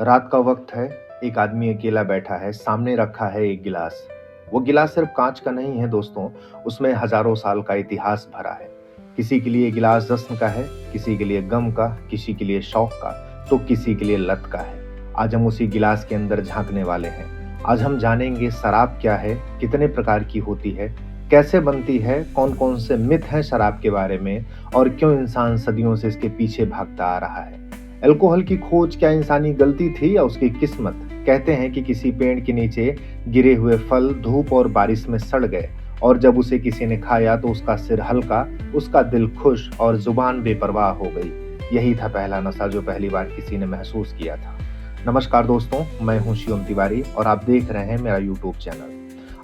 रात का वक्त है, एक आदमी अकेला बैठा है, सामने रखा है एक गिलास। वो गिलास सिर्फ कांच का नहीं है दोस्तों, उसमें हजारों साल का इतिहास भरा है। किसी के लिए गिलास जश्न का है, किसी के लिए गम का, किसी के लिए शौक का, तो किसी के लिए लत का है। आज हम उसी गिलास के अंदर झांकने वाले हैं। आज हम जानेंगे शराब क्या है, कितने प्रकार की होती है, कैसे बनती है, कौन कौन से मिथ हैं शराब के बारे में और क्यों इंसान सदियों से इसके पीछे भागता आ रहा है। अल्कोहल की खोज क्या इंसानी गलती थी या उसकी किस्मत? कहते हैं कि किसी पेड़ के नीचे गिरे हुए फल धूप और बारिश में सड़ गए और जब उसे किसी ने खाया तो उसका सिर हल्का, उसका दिल खुश और जुबान बेपरवाह हो गई। यही था पहला नशा जो पहली बार किसी ने महसूस किया था। नमस्कार दोस्तों, मैं हूं शिवम तिवारी और आप देख रहे हैं मेरा यूट्यूब चैनल।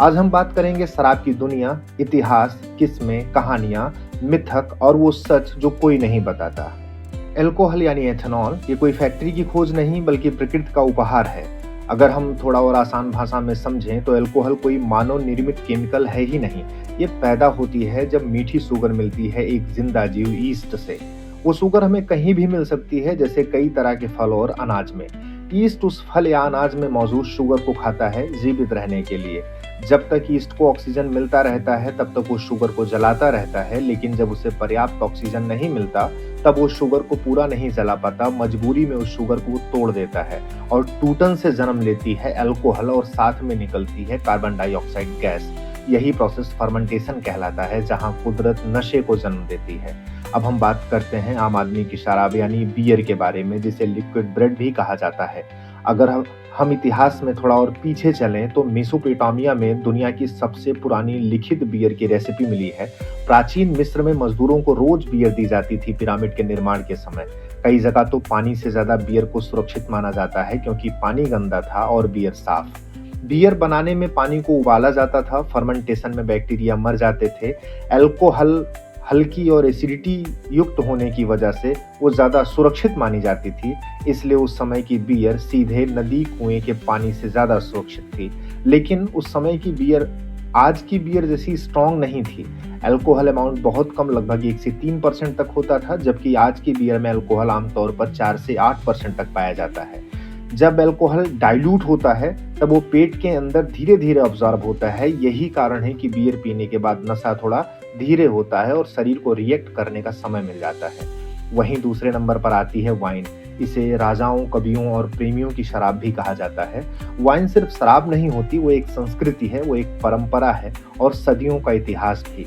आज हम बात करेंगे शराब की दुनिया, इतिहास, किस्में, कहानियां, मिथक और वो सच जो कोई नहीं बताता। अल्कोहल यानी एथेनॉल ये कोई फैक्ट्री की खोज नहीं बल्कि प्रकृति का उपहार है। अगर हम थोड़ा और आसान भाषा में समझें तो अल्कोहल कोई मानव निर्मित केमिकल है ही नहीं। ये पैदा होती है जब मीठी शुगर मिलती है एक जिंदा जीव ईस्ट से। वो शुगर हमें कहीं भी मिल सकती है, जैसे कई तरह के फल और अनाज में। ईस्ट उस फल या अनाज में मौजूद शुगर को खाता है जीवित रहने के लिए। जब तक ईस्ट को ऑक्सीजन मिलता रहता है तब तक वो शुगर को जलाता रहता है, लेकिन जब उसे पर्याप्त ऑक्सीजन नहीं मिलता तब वो शुगर को पूरा नहीं जला पाता। मजबूरी में उस शुगर को तोड़ देता है और टूटन से जन्म लेती है अल्कोहल और साथ में निकलती है कार्बन डाइऑक्साइड गैस। यही प्रोसेस फर्मेंटेशन कहलाता है, जहां कुदरत नशे को जन्म देती है। अब हम बात करते हैं आम आदमी की शराब यानी बियर के बारे में, जिसे लिक्विड ब्रेड भी कहा जाता है। अगर हम इतिहास में थोड़ा और पीछे चलें तो मेसोपोटामिया में दुनिया की सबसे पुरानी लिखित बियर की रेसिपी मिली है। प्राचीन मिस्र में मजदूरों को रोज बियर दी जाती थी पिरामिड के निर्माण के समय। कई जगह तो पानी से ज्यादा बियर को सुरक्षित माना जाता है क्योंकि पानी गंदा था और बियर साफ। बियर बनाने में पानी को उबाला जाता था, फर्मेंटेशन में बैक्टीरिया मर जाते थे। अल्कोहल हल्की और एसिडिटी युक्त होने की वजह से वो ज्यादा सुरक्षित मानी जाती थी, इसलिए उस समय की बियर सीधे नदी कुएं के पानी से ज्यादा सुरक्षित थी। लेकिन उस समय की बियर आज की बियर जैसी स्ट्रॉन्ग नहीं थी। अल्कोहल अमाउंट बहुत कम, लगभग 1 से 3% तक होता था, जबकि आज की बियर में अल्कोहल आमतौर पर 4 से 8% तक पाया जाता है। जब अल्कोहल डाइल्यूट होता है तब वो पेट के अंदर धीरे धीरे अब्सॉर्ब होता है। यही कारण है कि बियर पीने के बाद नशा थोड़ा धीरे होता है और शरीर को रिएक्ट करने का समय मिल जाता है। वहीं दूसरे नंबर पर आती है वाइन। इसे राजाओं, कवियों और प्रेमियों की शराब भी कहा जाता है। वाइन सिर्फ शराब नहीं होती, वो एक संस्कृति है, वो एक परंपरा है और सदियों का इतिहास भी।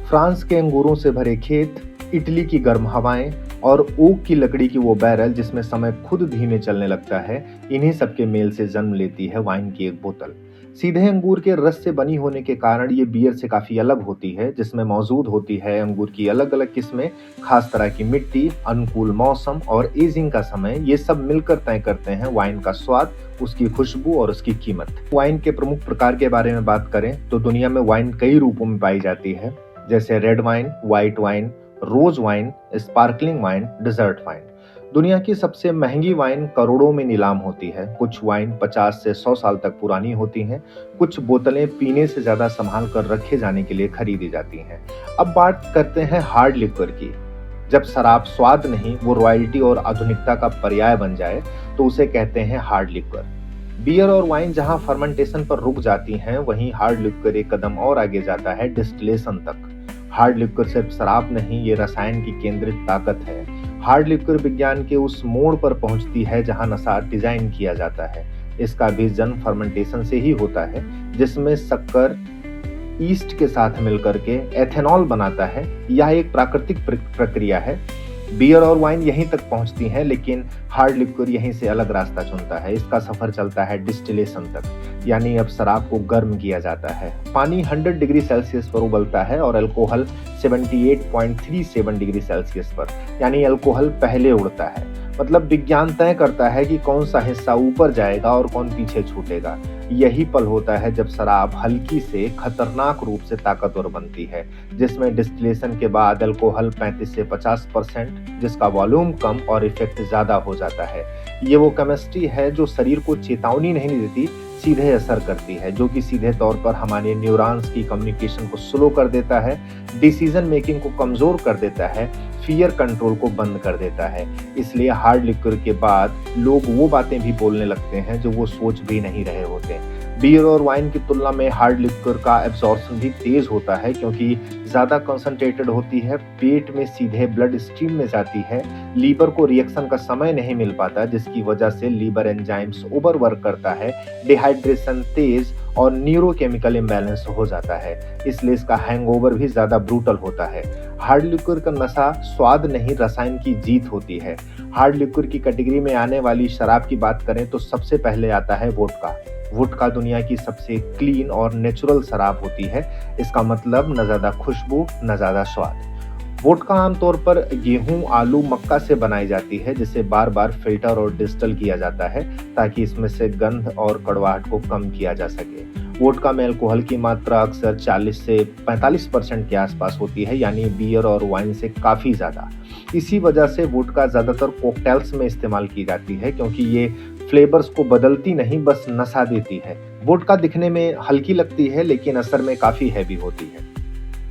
फ्रांस के अंगूरों से भरे खेत, इटली की गर्म हवाएं और ओक की लकड़ी की वो बैरल जिसमें समय खुद धीमे चलने लगता है, इन्हीं सबके मेल से जन्म लेती है वाइन की एक बोतल। सीधे अंगूर के रस से बनी होने के कारण ये बियर से काफी अलग होती है, जिसमें मौजूद होती है अंगूर की अलग अलग किस्में, खास तरह की मिट्टी, अनुकूल मौसम और एजिंग का समय। ये सब मिलकर तय करते हैं वाइन का स्वाद, उसकी खुशबू और उसकी कीमत। वाइन के प्रमुख प्रकार के बारे में बात करें तो दुनिया में वाइन कई रूपों में पाई जाती है, जैसे red wine, white wine, rose wine, sparkling wine, dessert wine. दुनिया की सबसे महंगी वाइन करोड़ों में नीलाम होती है। कुछ वाइन 50 से 100 साल तक पुरानी होती हैं। कुछ बोतलें पीने से ज्यादा संभाल कर रखे जाने के लिए खरीदी जाती हैं। अब बात करते हैं हार्ड लिक्वर की। जब शराब स्वाद नहीं, वो रॉयल्टी और आधुनिकता का पर्याय बन जाए तो उसे कहते हैं हार्ड लिक्वर। बियर और वाइन जहां फर्मेंटेशन पर रुक जाती हैं, वहीं हार्ड लिक्वर एक कदम और आगे जाता है, डिस्टिलेशन तक। हार्ड लिक्वर सिर्फ शराब नहीं, ये रसायन की केंद्रित ताकत है। हार्ड लिक्वर विज्ञान के उस मोड़ पर पहुंचती है जहां नशा डिजाइन किया जाता है। इसका भी जन्म फर्मेंटेशन से ही होता है, जिसमें शक्कर ईस्ट के साथ मिलकर के एथेनॉल बनाता है। यह एक प्राकृतिक प्रक्रिया है। बियर और वाइन यहीं तक पहुंचती हैं, लेकिन हार्ड लिक्वर यहीं से अलग रास्ता चुनता है। इसका सफर चलता है डिस्टिलेशन तक, यानी अब शराब को गर्म किया जाता है। पानी 100 डिग्री सेल्सियस पर उबलता है और अल्कोहल 78.37 डिग्री सेल्सियस पर, यानी अल्कोहल पहले उड़ता है। मतलब विज्ञान तय करता है कि कौन सा हिस्सा ऊपर जाएगा और कौन पीछे छूटेगा। यही पल होता है जब शराब हल्की से खतरनाक रूप से ताकतवर बनती है, जिसमें डिस्टिलेशन के बाद अल्कोहल 35 से 50%, जिसका वॉल्यूम कम और इफेक्ट ज्यादा हो जाता है। ये वो केमिस्ट्री है जो शरीर को चेतावनी नहीं देती, सीधे असर करती है, जो कि सीधे तौर पर हमारे न्यूरॉन्स की कम्युनिकेशन को स्लो कर देता है, डिसीजन मेकिंग को कमजोर कर देता है, फियर कंट्रोल को बंद कर देता है। इसलिए हार्ड लिक्वर के बाद लोग वो बातें भी बोलने लगते हैं जो वो सोच भी नहीं रहे होते। बियर और वाइन की तुलना में हार्ड लिक्वर का एब्जॉर्प्शन भी तेज होता है, क्योंकि ज़्यादा कंसंट्रेटेड होती है, पेट में सीधे ब्लड स्ट्रीम में जाती है, लीवर को रिएक्शन का समय नहीं मिल पाता, जिसकी वजह से लीवर एंजाइम्स ओवरवर्क करता है, डिहाइड्रेशन तेज और न्यूरोकेमिकल इम्बैलेंस हो जाता है। इसलिए इसका हैंगओवर भी ज़्यादा ब्रूटल होता है। हार्ड लिक्वर का नशा स्वाद नहीं, रसायन की जीत होती है। हार्ड लिक्वर की कैटेगरी में आने वाली शराब की बात करें तो सबसे पहले आता है वोडका। वोडका दुनिया की सबसे क्लीन और नेचुरल शराब होती है। इसका मतलब न ज़्यादा खुशबू न ज़्यादा स्वाद। वोडका आमतौर पर गेहूं, आलू, मक्का से बनाई जाती है, जिसे बार बार फिल्टर और डिस्टिल किया जाता है ताकि इसमें से गंध और कड़वाहट को कम किया जा सके। वोडका में अल्कोहल की मात्रा अक्सर 40 से 45% के आसपास होती है, यानी बियर और वाइन से काफ़ी ज़्यादा। इसी वजह से वोडका ज़्यादातर कॉकटेल्स में इस्तेमाल की जाती है, क्योंकि ये फ्लेवर्स को बदलती नहीं, बस नशा देती है। वोडका दिखने में हल्की लगती है, लेकिन असर में काफ़ी हैवी होती है।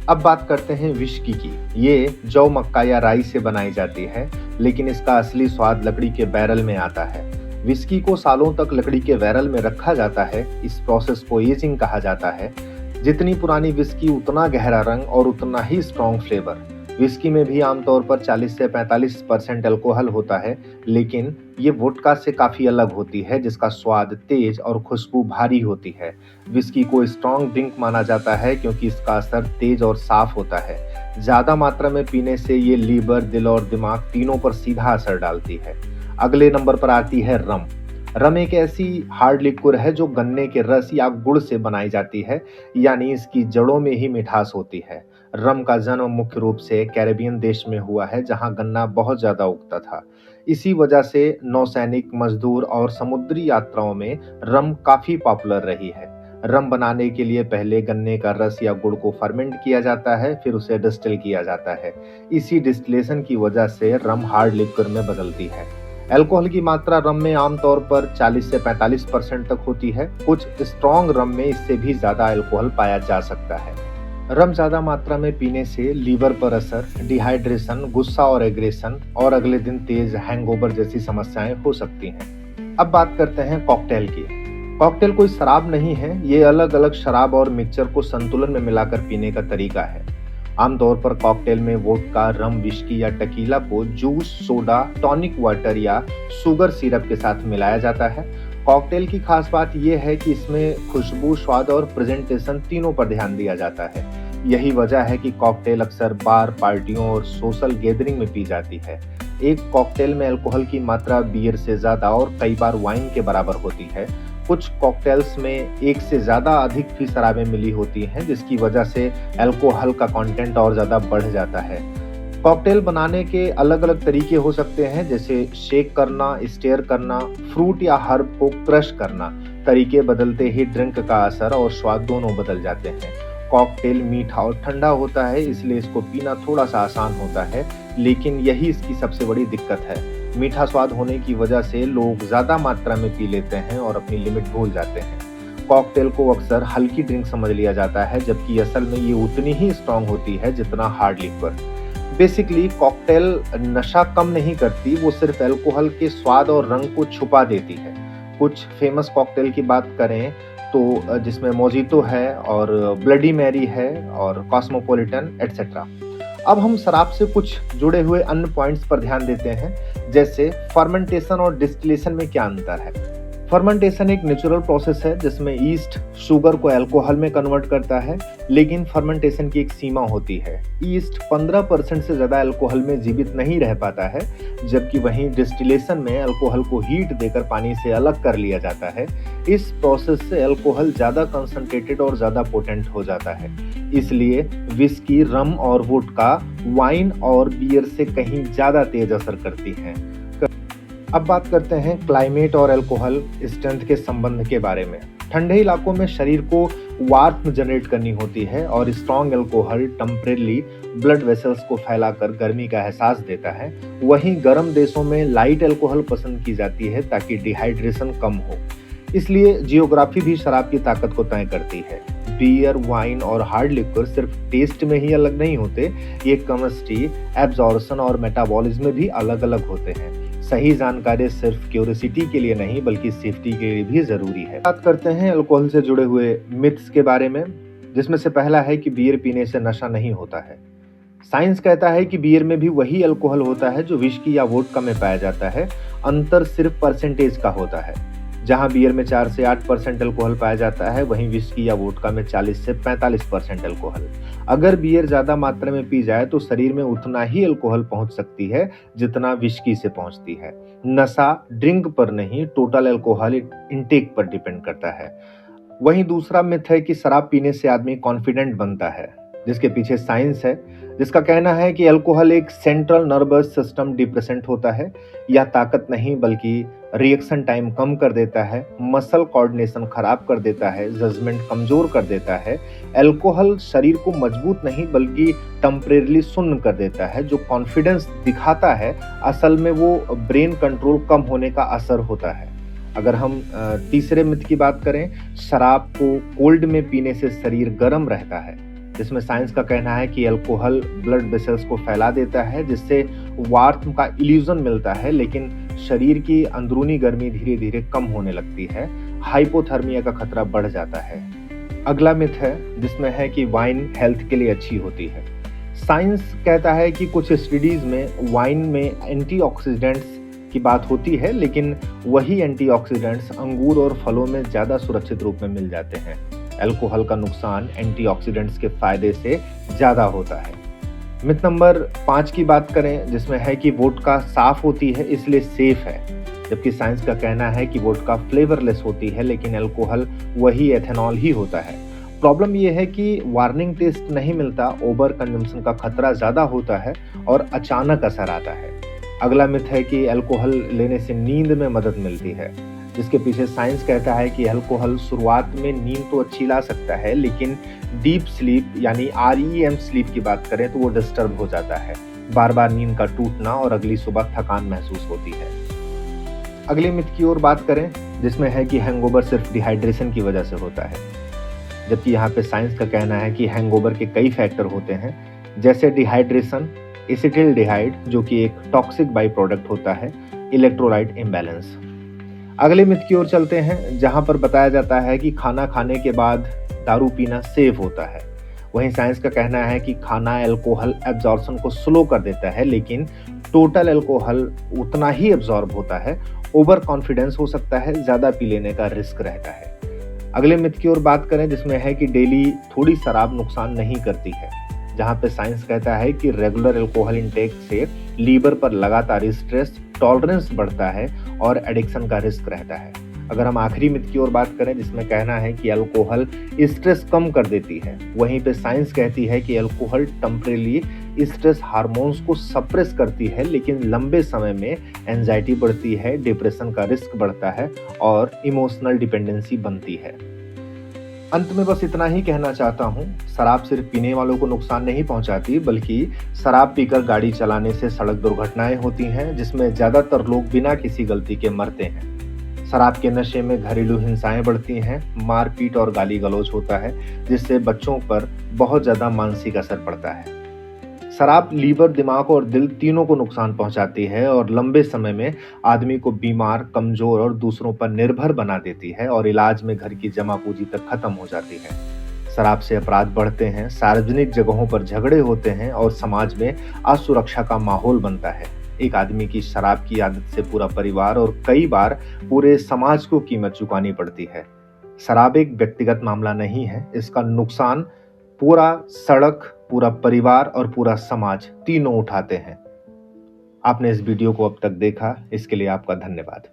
अब बात करते हैं विस्की की। ये जौ, मक्का या राई से बनाई जाती है, लेकिन इसका असली स्वाद लकड़ी के बैरल में आता है। विस्की को सालों तक लकड़ी के बैरल में रखा जाता है। इस प्रोसेस को एजिंग कहा जाता है। जितनी पुरानी विस्की उतना गहरा रंग और उतना ही स्ट्रॉन्ग फ्लेवर। विस्की में भी आमतौर पर 40 से 45% अल्कोहल होता है, लेकिन ये वोडका से काफ़ी अलग होती है, जिसका स्वाद तेज और खुशबू भारी होती है। विस्की को स्ट्रॉन्ग ड्रिंक माना जाता है क्योंकि इसका असर तेज और साफ होता है। ज़्यादा मात्रा में पीने से ये लीवर, दिल और दिमाग तीनों पर सीधा असर डालती है। अगले नंबर पर आती है रम। रम एक ऐसी हार्ड लिक्विड है जो गन्ने के रस या गुड़ से बनाई जाती है, यानी इसकी जड़ों में ही मिठास होती है। रम का जन्म मुख्य रूप से कैरेबियन देश में हुआ है, जहां गन्ना बहुत ज्यादा उगता था। इसी वजह से नौसैनिक, मजदूर और समुद्री यात्राओं में रम काफी पॉपुलर रही है। रम बनाने के लिए पहले गन्ने का रस या गुड़ को फर्मेंट किया जाता है, फिर उसे डिस्टिल किया जाता है। इसी डिस्टिलेशन की वजह से रम हार्ड लिक्विड में बदलती है। अल्कोहल की मात्रा रम में आमतौर पर 40 से 45% तक होती है। कुछ स्ट्रॉन्ग रम में इससे भी ज्यादा अल्कोहल पाया जा सकता है। रम ज्यादा मात्रा में पीने से लीवर पर असर, डिहाइड्रेशन, गुस्सा और एग्रेशन और अगले दिन तेज हैंगओवर जैसी समस्याएं हो सकती हैं। अब बात करते हैं कॉकटेल की। कॉकटेल कोई शराब नहीं है, ये अलग अलग शराब और मिक्सचर को संतुलन में मिलाकर पीने का तरीका है। आमतौर पर कॉकटेल में वोडका, रम, विस्की या टकीला को जूस, सोडा, टॉनिक वाटर या शुगर सिरप के साथ मिलाया जाता है। कॉकटेल की खास बात यह है कि इसमें खुशबू, स्वाद और प्रेजेंटेशन तीनों पर ध्यान दिया जाता है। यही वजह है कि कॉकटेल अक्सर बार, पार्टियों और सोशल गैदरिंग में पी जाती है। एक कॉकटेल में अल्कोहल की मात्रा बियर से ज्यादा और कई बार वाइन के बराबर होती है। कुछ कॉकटेल्स में एक से ज्यादा अधिक भी शराबें मिली होती हैं, जिसकी वजह से अल्कोहल का कंटेंट और ज्यादा बढ़ जाता है। कॉकटेल बनाने के अलग अलग तरीके हो सकते हैं, जैसे शेक करना, स्टेयर करना, फ्रूट या हर्ब को क्रश करना। तरीके बदलते ही ड्रिंक का असर और स्वाद दोनों बदल जाते हैं। कॉकटेल मीठा और ठंडा होता है, इसलिए इसको पीना थोड़ा सा आसान होता है, लेकिन यही इसकी सबसे बड़ी दिक्कत है। मीठा स्वाद होने की वजह से लोग ज्यादा मात्रा में पी लेते हैं और अपनी लिमिट भूल जाते हैं। कॉकटेल को अक्सर हल्की ड्रिंक समझ लिया जाता है, जबकि असल में ये उतनी ही स्ट्रांग होती है जितना हार्ड लिक्विड। बेसिकली कॉकटेल नशा कम नहीं करती, वो सिर्फ अल्कोहल के स्वाद और रंग को छुपा देती है। कुछ फेमस कॉकटेल की बात करें तो जिसमें मोजितो है और ब्लडी मैरी है और कॉस्मोपॉलिटन एटसेट्रा। अब हम शराब से कुछ जुड़े हुए अन्य पॉइंट्स पर ध्यान देते हैं, जैसे फर्मेंटेशन और डिस्टिलेशन में क्या अंतर है। फर्मेंटेशन एक नेचुरल प्रोसेस है जिसमें ईस्ट शुगर को अल्कोहल में कन्वर्ट करता है, लेकिन फर्मेंटेशन की एक सीमा होती है। ईस्ट 15% से ज़्यादा अल्कोहल में जीवित नहीं रह पाता है, जबकि वहीं डिस्टिलेशन में अल्कोहल को हीट देकर पानी से अलग कर लिया जाता है। इस प्रोसेस से अल्कोहल ज़्यादा कंसंट्रेटेड और ज़्यादा पोटेंट हो जाता है। इसलिए विस्की, रम और वोडका वाइन और बियर से कहीं ज़्यादा तेज असर करती हैं। अब बात करते हैं क्लाइमेट और अल्कोहल स्ट्रेंथ के संबंध के बारे में। ठंडे इलाकों में शरीर को वार्म जनरेट करनी होती है और strong alcohol temporarily blood vessels को फैलाकर गर्मी का एहसास देता है। वहीं गर्म देशों में लाइट अल्कोहल पसंद की जाती है ताकि डिहाइड्रेशन कम हो। इसलिए जियोग्राफी भी शराब की ताकत को तय करती है। बियर, वाइन और हार्ड लिक्वर सिर्फ टेस्ट में ही अलग नहीं होते, ये केमिस्ट्री, एब्जॉर्प्शन और मेटाबॉलिज्म में भी अलग अलग होते हैं। सही जानकारी सिर्फ क्यूरियोसिटी के लिए नहीं बल्कि सेफ्टी के लिए भी जरूरी है। बात करते हैं अल्कोहल से जुड़े हुए मिथ्स के बारे में, जिसमें से पहला है कि बियर पीने से नशा नहीं होता है। साइंस कहता है कि बियर में भी वही अल्कोहल होता है जो विस्की या वोडका में पाया जाता है, अंतर सिर्फ परसेंटेज का होता है। जहां बियर में 4 से 8% अल्कोहल पाया जाता है, वहीं विस्की या वोडका में 40 से 45% अल्कोहल। अगर बियर ज्यादा मात्रा में पी जाए तो शरीर में उतना ही अल्कोहल पहुंच सकती है जितना विस्की से पहुंचती है। नशा ड्रिंक पर नहीं, टोटल अल्कोहल इंटेक पर डिपेंड करता है। वहीं दूसरा मिथ है कि शराब पीने से आदमी कॉन्फिडेंट बनता है, जिसके पीछे साइंस है, जिसका कहना है कि अल्कोहल एक सेंट्रल नर्वस सिस्टम डिप्रेसेंट होता है। यह ताकत नहीं बल्कि रिएक्शन टाइम कम कर देता है, मसल कोऑर्डिनेशन खराब कर देता है, जजमेंट कमजोर कर देता है। अल्कोहल शरीर को मजबूत नहीं बल्कि टेम्परेरीली सुन्न कर देता है। जो कॉन्फिडेंस दिखाता है असल में वो ब्रेन कंट्रोल कम होने का असर होता है। अगर हम तीसरे मिथ की बात करें, शराब को कोल्ड में पीने से शरीर गर्म रहता है, जिसमें साइंस का कहना है कि अल्कोहल ब्लड वेसल्स को फैला देता है, जिससे वार्म का इल्यूजन मिलता है, लेकिन शरीर की अंदरूनी गर्मी धीरे धीरे कम होने लगती है, हाइपोथर्मिया का खतरा बढ़ जाता है। अगला मिथ है जिसमें है कि वाइन हेल्थ के लिए अच्छी होती है। साइंस कहता है कि कुछ स्टडीज में वाइन में एंटीऑक्सीडेंट्स की बात होती है, लेकिन वही एंटीऑक्सीडेंट्स अंगूर और फलों में ज्यादा सुरक्षित रूप में मिल जाते हैं। अल्कोहल का नुकसान एंटीऑक्सीडेंट्स के फायदे से ज्यादा होता है। मिथ नंबर 5 की बात करें, जिसमें है कि वोडका साफ होती है इसलिए सेफ है, जबकि साइंस का कहना है कि वोडका फ्लेवरलेस होती है, लेकिन अल्कोहल वही एथेनॉल ही होता है। प्रॉब्लम यह है कि वार्निंग टेस्ट नहीं मिलता, ओवर कंजम्पशन का खतरा ज्यादा होता है और अचानक असर आता है। अगला मिथ है कि अल्कोहल लेने से नींद में मदद मिलती है, जिसके पीछे साइंस कहता है कि अल्कोहल शुरुआत में नींद तो अच्छी ला सकता है, लेकिन डीप स्लीप यानी REM स्लीप की बात करें तो वो डिस्टर्ब हो जाता है। बार बार नींद का टूटना और अगली सुबह थकान महसूस होती है। अगले मिथ की ओर बात करें, जिसमें है कि हैंगओवर सिर्फ डिहाइड्रेशन की वजह से होता है, जबकि यहाँ पे साइंस का कहना है कि हैंगओवर के कई फैक्टर होते हैं, जैसे डिहाइड्रेशन, एसिटिल्डिहाइड जो कि एक टॉक्सिक बाई प्रोडक्ट होता है, इलेक्ट्रोलाइट इम्बैलेंस। अगले मिथ की ओर चलते हैं, जहां पर बताया जाता है कि खाना खाने के बाद दारू पीना सेफ होता है। वहीं साइंस का कहना है कि खाना अल्कोहल एब्जॉर्प्शन को स्लो कर देता है, लेकिन टोटल अल्कोहल उतना ही एब्जॉर्ब होता है। ओवर कॉन्फिडेंस हो सकता है, ज्यादा पी लेने का रिस्क रहता है। अगले मिथ की ओर बात करें, जिसमें है कि डेली थोड़ी शराब नुकसान नहीं करती है, जहां पे साइंस कहता है कि रेगुलर अल्कोहल इंटेक से लीवर पर लगातार स्ट्रेस टॉलरेंस बढ़ता है और एडिक्शन का रिस्क रहता है। अगर हम आखिरी मिथ की ओर बात करें, जिसमें कहना है कि अल्कोहल स्ट्रेस कम कर देती है, वहीं पे साइंस कहती है कि अल्कोहल टेम्परेरी स्ट्रेस हार्मोन्स को सप्रेस करती है, लेकिन लंबे समय में एंजाइटी बढ़ती है, डिप्रेशन का रिस्क बढ़ता है और इमोशनल डिपेंडेंसी बनती है। अंत में बस इतना ही कहना चाहता हूँ, शराब सिर्फ पीने वालों को नुकसान नहीं पहुंचाती, बल्कि शराब पीकर गाड़ी चलाने से सड़क दुर्घटनाएं होती हैं, जिसमें ज्यादातर लोग बिना किसी गलती के मरते हैं। शराब के नशे में घरेलू हिंसाएं बढ़ती हैं, मारपीट और गाली गलौज होता है, जिससे बच्चों पर बहुत ज्यादा मानसिक असर पड़ता है। शराब लीवर, दिमाग और दिल तीनों को नुकसान पहुंचाती है और लंबे समय में आदमी को बीमार, कमजोर और दूसरों पर निर्भर बना देती है और इलाज में घर की जमा पूंजी तक खत्म हो जाती है। शराब से अपराध बढ़ते हैं, सार्वजनिक जगहों पर झगड़े होते हैं और समाज में असुरक्षा का माहौल बनता है। एक आदमी की शराब की आदत से पूरा परिवार और कई बार पूरे समाज को कीमत चुकानी पड़ती है। शराब एक व्यक्तिगत मामला नहीं है, इसका नुकसान पूरा सड़क, पूरा परिवार और पूरा समाज तीनों उठाते हैं। आपने इस वीडियो को अब तक देखा, इसके लिए आपका धन्यवाद।